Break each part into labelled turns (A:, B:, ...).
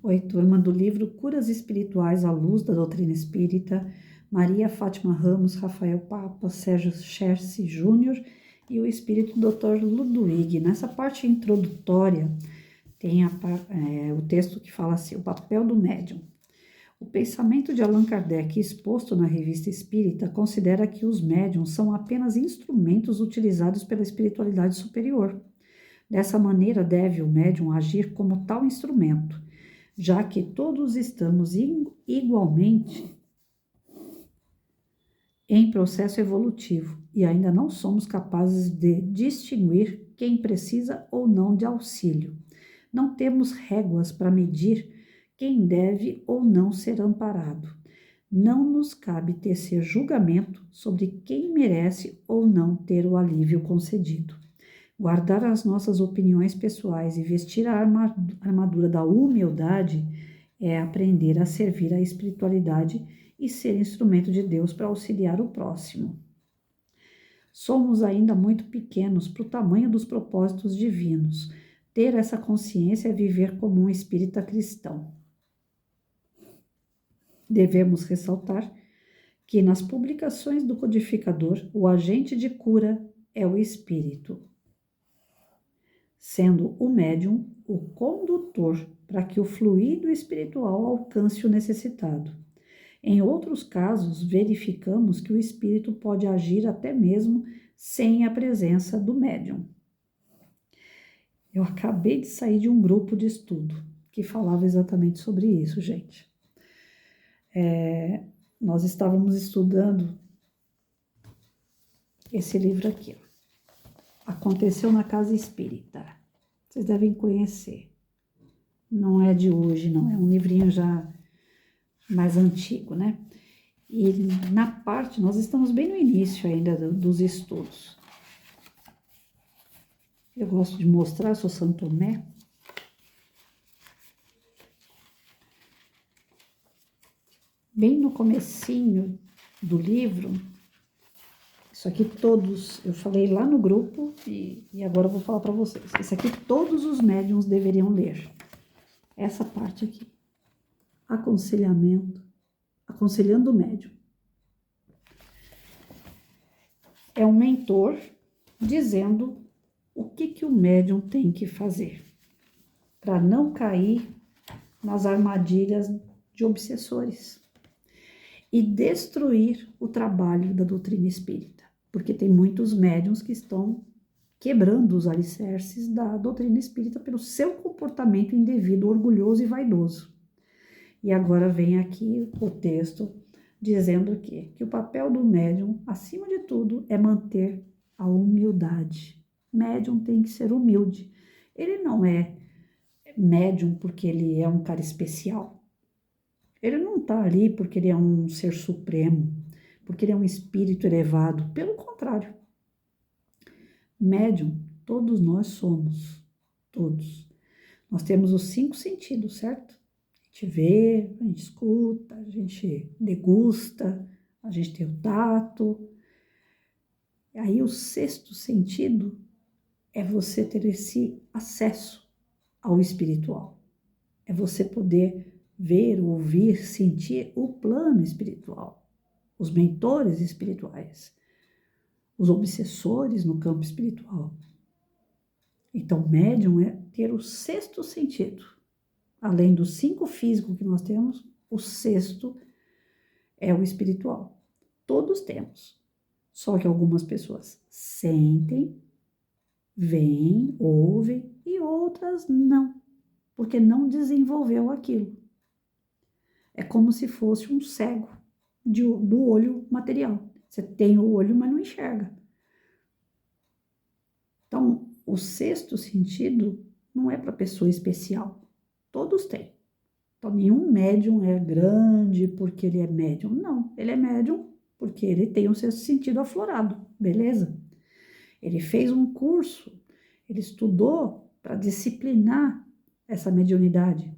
A: Oi, turma do livro Curas Espirituais à Luz da Doutrina Espírita, Maria Fátima Ramos, Rafael Papa, Sérgio Cherce Júnior e o Espírito Dr. Ludwig. Nessa parte introdutória tem o texto que fala assim, o papel do médium. O pensamento de Allan Kardec, exposto na Revista Espírita, considera que os médiums são apenas instrumentos utilizados pela espiritualidade superior. Dessa maneira, deve o médium agir como tal instrumento, já que todos estamos igualmente em processo evolutivo e ainda não somos capazes de distinguir quem precisa ou não de auxílio. Não temos réguas para medir quem deve ou não ser amparado. Não nos cabe tecer julgamento sobre quem merece ou não ter o alívio concedido. Guardar as nossas opiniões pessoais e vestir a armadura da humildade é aprender a servir a espiritualidade e ser instrumento de Deus para auxiliar o próximo. Somos ainda muito pequenos para o tamanho dos propósitos divinos. Ter essa consciência é viver como um espírita cristão. Devemos ressaltar que nas publicações do codificador, o agente de cura é o espírito, sendo o médium o condutor para que o fluido espiritual alcance o necessitado. Em outros casos, verificamos que o espírito pode agir até mesmo sem a presença do médium. Eu acabei de sair de um grupo de estudo que falava exatamente sobre isso, gente. Nós estávamos estudando esse livro aqui, ó. Aconteceu na Casa Espírita. Vocês devem conhecer. Não é de hoje, não. É um livrinho já mais antigo, né? E na parte, nós estamos bem no início ainda dos estudos. Eu gosto de mostrar, sou Santo Tomé. Bem no comecinho do livro, isso aqui todos, eu falei lá no grupo e agora eu vou falar para vocês. Isso aqui todos os médiuns deveriam ler. Essa parte aqui. Aconselhamento. Aconselhando o médium. É um mentor dizendo o que o médium tem que fazer para não cair nas armadilhas de obsessores e destruir o trabalho da doutrina espírita, porque tem muitos médiuns que estão quebrando os alicerces da doutrina espírita pelo seu comportamento indevido, orgulhoso e vaidoso. E agora vem aqui o texto dizendo que o papel do médium, acima de tudo, é manter a humildade. Médium tem que ser humilde. Ele não é médium porque ele é um cara especial. Ele não está ali porque ele é um ser supremo, porque ele é um espírito elevado. Pelo contrário. Médium, todos nós somos. Todos. Nós temos os 5 sentidos, certo? A gente vê, a gente escuta, a gente degusta, a gente tem o tato. E aí o 6º sentido é você ter esse acesso ao espiritual. É você poder ver, ouvir, sentir o plano espiritual, os mentores espirituais, os obsessores no campo espiritual. Então, médium é ter o 6º sentido. Além dos 5 físicos que nós temos, o 6º é o espiritual. Todos temos. Só que algumas pessoas sentem, veem, ouvem e outras não, porque não desenvolveu aquilo. É como se fosse um cego do olho material. Você tem o olho, mas não enxerga. Então, o 6º sentido não é para pessoa especial. Todos têm. Então, nenhum médium é grande porque ele é médium. Não, ele é médium porque ele tem o 6º sentido aflorado, beleza? Ele fez um curso, ele estudou para disciplinar essa mediunidade.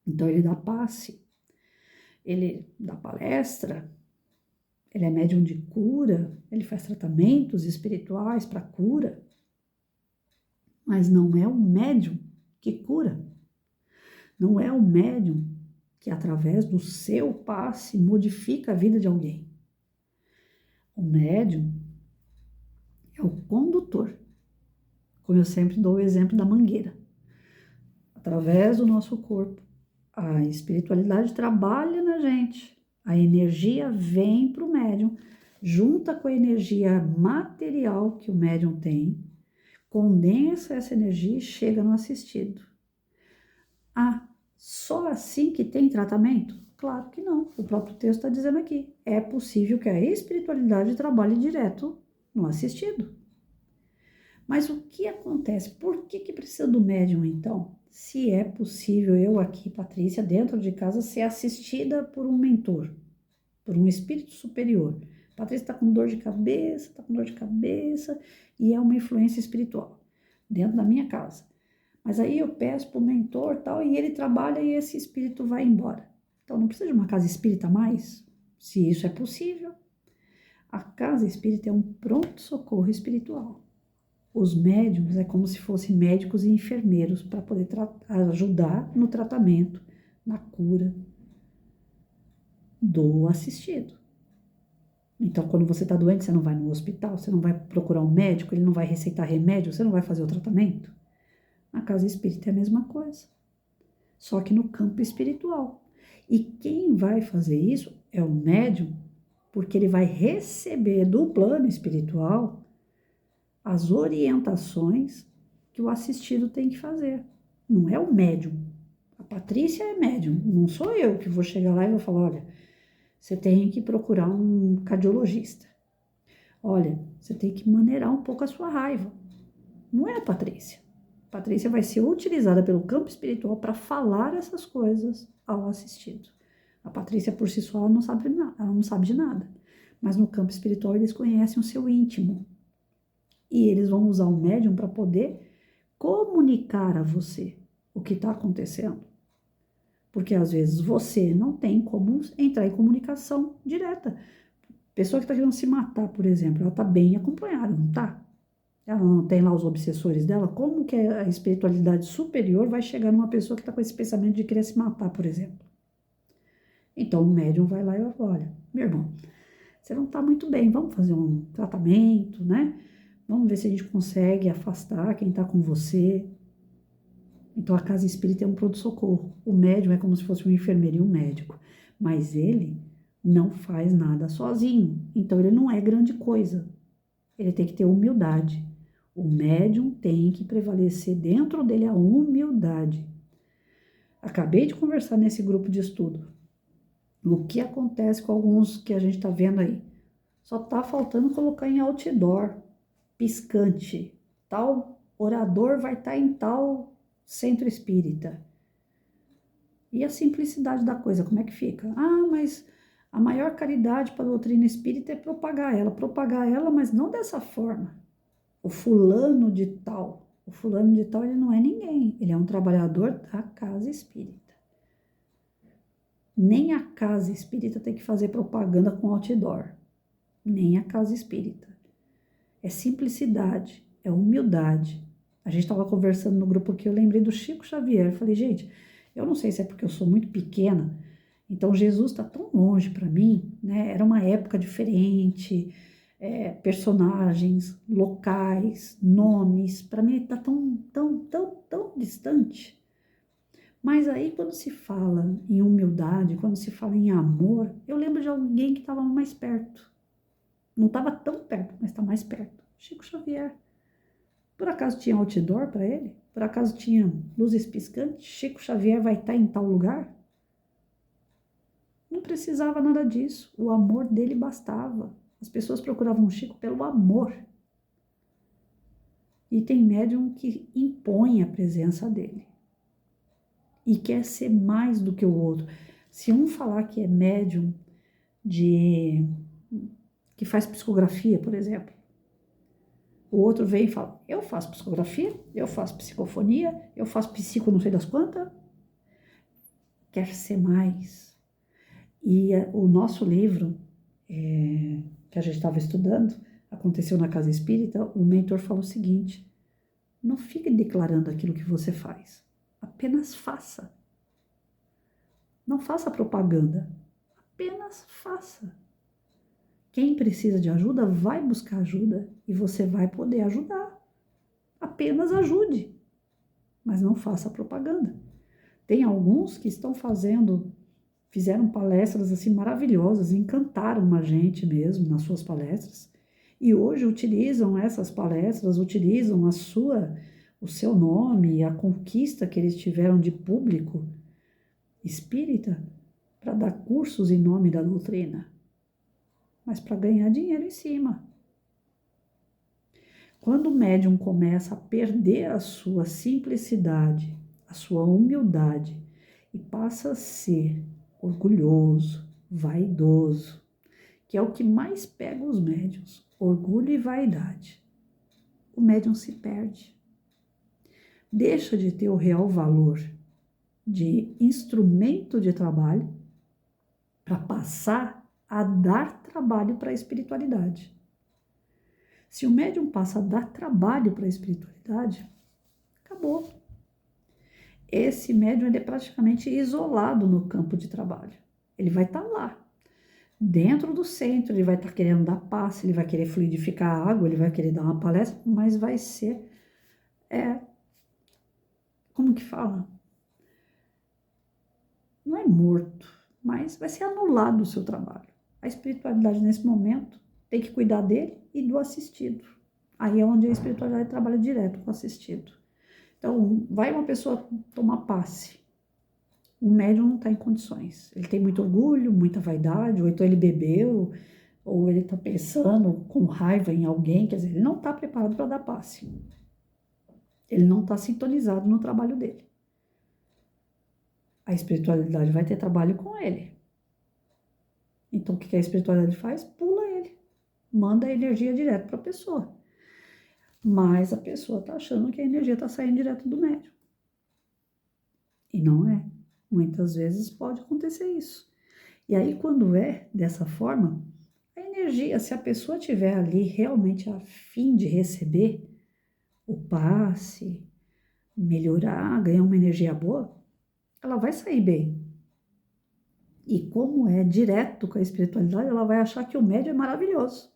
A: Então, ele dá passe, ele dá palestra, ele é médium de cura, ele faz tratamentos espirituais para cura, mas não é o médium que cura. Não é o médium que, através do seu passe, modifica a vida de alguém. O médium é o condutor. Como eu sempre dou o exemplo da mangueira. Através do nosso corpo, a espiritualidade trabalha na gente. A energia vem para o médium, junta com a energia material que o médium tem, condensa essa energia e chega no assistido. Ah, só assim que tem tratamento? Claro que não. O próprio texto está dizendo aqui. É possível que a espiritualidade trabalhe direto no assistido. Mas o que acontece? Por que precisa do médium, então? Se é possível eu aqui, Patrícia, dentro de casa, ser assistida por um mentor, por um espírito superior. Patrícia está com dor de cabeça, e é uma influência espiritual dentro da minha casa. Mas aí eu peço para o mentor tal, e ele trabalha e esse espírito vai embora. Então não precisa de uma casa espírita mais, se isso é possível. A casa espírita é um pronto-socorro espiritual. Os médiums é como se fossem médicos e enfermeiros para poder ajudar no tratamento, na cura do assistido. Então, quando você está doente, você não vai no hospital, você não vai procurar um médico, ele não vai receitar remédio, você não vai fazer o tratamento. Na casa espírita é a mesma coisa, só que no campo espiritual. E quem vai fazer isso é o médium, porque ele vai receber do plano espiritual as orientações que o assistido tem que fazer. Não é o médium. A Patrícia é médium, não sou eu que vou chegar lá e vou falar, olha, você tem que procurar um cardiologista. Olha, você tem que maneirar um pouco a sua raiva. Não é a Patrícia. A Patrícia vai ser utilizada pelo campo espiritual para falar essas coisas ao assistido. A Patrícia, por si só, ela não sabe de nada. Mas no campo espiritual, eles conhecem o seu íntimo. E eles vão usar o médium para poder comunicar a você o que está acontecendo. Porque às vezes você não tem como entrar em comunicação direta. Pessoa que está querendo se matar, por exemplo, ela está bem acompanhada, não está? Ela não tem lá os obsessores dela. Como que a espiritualidade superior vai chegar numa pessoa que está com esse pensamento de querer se matar, por exemplo? Então o médium vai lá e fala, olha, meu irmão, você não está muito bem, vamos fazer um tratamento, né? Vamos ver se a gente consegue afastar quem está com você. Então, a casa espírita é um pronto-socorro. O médium é como se fosse um enfermeiro e um médico. Mas ele não faz nada sozinho. Então, ele não é grande coisa. Ele tem que ter humildade. O médium tem que prevalecer dentro dele a humildade. Acabei de conversar nesse grupo de estudo. O que acontece com alguns que a gente está vendo aí? Só está faltando colocar em outdoor, piscante. Tal orador vai estar em tal centro espírita. E a simplicidade da coisa, como é que fica? Ah, mas a maior caridade para a doutrina espírita é propagar ela, mas não dessa forma. O fulano de tal, ele não é ninguém, ele é um trabalhador da casa espírita. Nem a casa espírita tem que fazer propaganda com outdoor, nem a casa espírita. É simplicidade, é humildade. A gente estava conversando no grupo aqui, eu lembrei do Chico Xavier. Falei, gente, eu não sei se é porque eu sou muito pequena, então Jesus está tão longe para mim, né? Era uma época diferente, personagens, locais, nomes, para mim está tão distante. Mas aí, quando se fala em humildade, quando se fala em amor, eu lembro de alguém que estava mais perto. Não estava tão perto, mas está mais perto. Chico Xavier. Por acaso tinha outdoor para ele? Por acaso tinha luzes piscantes? Chico Xavier vai estar em tal lugar? Não precisava nada disso. O amor dele bastava. As pessoas procuravam o Chico pelo amor. E tem médium que impõe a presença dele. E quer ser mais do que o outro. Se um falar que é médium que faz psicografia, por exemplo, o outro vem e fala, eu faço psicografia, eu faço psicofonia, eu faço psico não sei das quantas. Quer ser mais. E o nosso livro, que a gente estava estudando, aconteceu na Casa Espírita, o mentor falou o seguinte, não fique declarando aquilo que você faz, apenas faça. Não faça propaganda, apenas faça. Quem precisa de ajuda vai buscar ajuda e você vai poder ajudar. Apenas ajude, mas não faça propaganda. Tem alguns que fizeram palestras assim maravilhosas, encantaram a gente mesmo nas suas palestras. E hoje utilizam essas palestras, utilizam o seu nome, a conquista que eles tiveram de público espírita para dar cursos em nome da doutrina, mas para ganhar dinheiro em cima. Quando o médium começa a perder a sua simplicidade, a sua humildade e passa a ser orgulhoso, vaidoso, que é o que mais pega os médiuns, orgulho e vaidade, o médium se perde. Deixa de ter o real valor de instrumento de trabalho para passar a dar trabalho para a espiritualidade. Se o médium passa a dar trabalho para a espiritualidade, acabou. Esse médium ele é praticamente isolado no campo de trabalho. Ele vai estar lá, dentro do centro, ele vai estar querendo dar passe, ele vai querer fluidificar a água, ele vai querer dar uma palestra, mas vai ser, como que fala? Não é morto, mas vai ser anulado o seu trabalho. A espiritualidade nesse momento tem que cuidar dele e do assistido. Aí é onde a espiritualidade trabalha direto com o assistido. Então, vai uma pessoa tomar passe. O médium não está em condições. Ele tem muito orgulho, muita vaidade, ou então ele bebeu, ou ele está pensando com raiva em alguém, quer dizer, ele não está preparado para dar passe. Ele não está sintonizado no trabalho dele. A espiritualidade vai ter trabalho com ele. Então, o que a espiritualidade faz? Pula ele. Manda a energia direto para a pessoa. Mas a pessoa está achando que a energia está saindo direto do médium. E não é. Muitas vezes pode acontecer isso. E aí, quando é dessa forma, a energia, se a pessoa estiver ali realmente a fim de receber o passe, melhorar, ganhar uma energia boa, ela vai sair bem. E como é direto com a espiritualidade, ela vai achar que o médium é maravilhoso.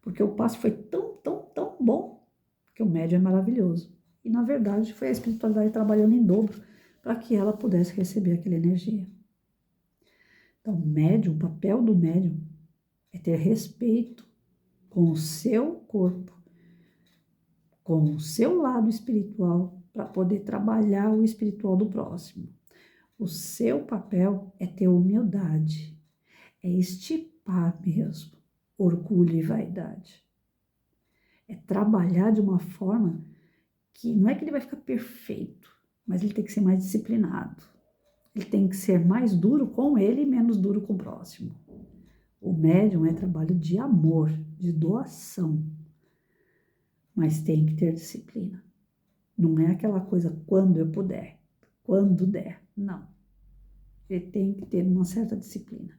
A: Porque o passe foi tão, tão, tão bom que o médium é maravilhoso. E, na verdade, foi a espiritualidade trabalhando em dobro para que ela pudesse receber aquela energia. Então, o papel do médium é ter respeito com o seu corpo, com o seu lado espiritual, para poder trabalhar o espiritual do próximo. O seu papel é ter humildade, é estipar mesmo orgulho e vaidade. É trabalhar de uma forma que não é que ele vai ficar perfeito, mas ele tem que ser mais disciplinado. Ele tem que ser mais duro com ele e menos duro com o próximo. O médium é trabalho de amor, de doação, mas tem que ter disciplina. Não é aquela coisa quando eu puder, quando der, não. Ele tem que ter uma certa disciplina.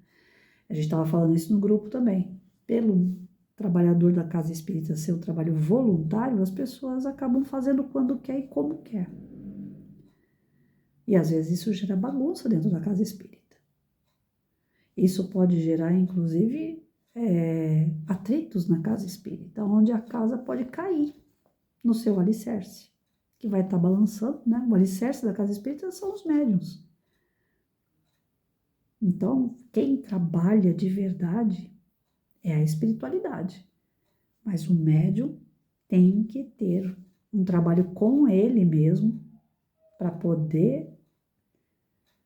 A: A gente estava falando isso no grupo também. Pelo trabalhador da casa espírita ser um trabalho voluntário, as pessoas acabam fazendo quando quer e como quer. E às vezes isso gera bagunça dentro da casa espírita. Isso pode gerar, inclusive, atritos na casa espírita, onde a casa pode cair no seu alicerce, que vai estar balançando, né? O alicerce da casa espírita são os médiuns. Então, quem trabalha de verdade é a espiritualidade. Mas o médium tem que ter um trabalho com ele mesmo para poder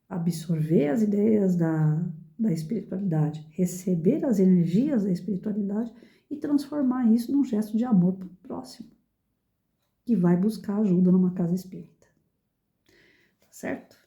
A: absorver as ideias da espiritualidade, receber as energias da espiritualidade e transformar isso num gesto de amor para o próximo, que vai buscar ajuda numa casa espírita. Tá certo?